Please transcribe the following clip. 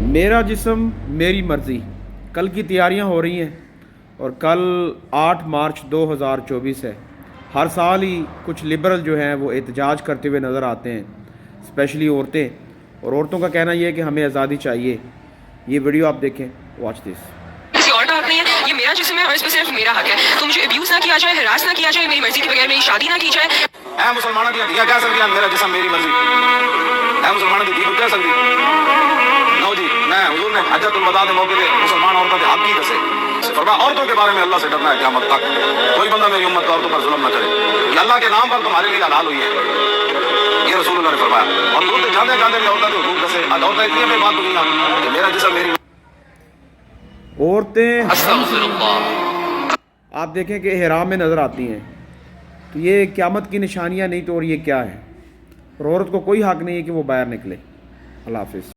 मेरा जिस्म मेरी मर्ज़ी। कल की तैयारियां हो रही हैं और कल 8 मार्च 2024 है। हर साल ही कुछ लिबरल जो हैं वो एहतजाज करते हुए नज़र आते हैं, स्पेशली औरतें। और औरतों का कहना यह है कि हमें आज़ादी चाहिए। ये वीडियो आप देखें, वॉच दिस। किसी और का हक नहीं है, ये मेरा जिस्म है और इस पर सिर्फ मेरा हक है। तो मुझे अब्यूज ना किया जाए, हरास ना किया जाए, मेरी मर्जी के बगैर मेरी शादी ना की जाए। ऐ मुसलमानों की हड्डियां कह सकती हैं मेरा जिस्म मेरी मर्जी। ऐ मुसलमानों की दीप कह सकती नो जी। मैं हुजूर ने हज्जतुल वदा के मौके पे मुसलमान औरतों के हक की दसे फरमाया, औरतों के बारे में अल्लाह से डरना है क़यामत तक। कोई बंदा मेरी उम्मत औरतों पर जुल्म न करे, ये अल्लाह के नाम पर तुम्हारे लिए हलाल हुई है, ये रसूलुल्लाह ने फरमाया। और लोग जाने जाने भी औरतों के हुकूक दसे, औरतें इतनी में बात दुनिया कि मेरा जिस्म मेरी औरतें आप देखें कि इहराम में नज़र आती हैं, तो ये क़यामत की निशानियां नहीं तो और ये क्या है। और औरत को कोई हक नहीं है कि वो बाहर निकले। अल्लाह हाफ़िज़।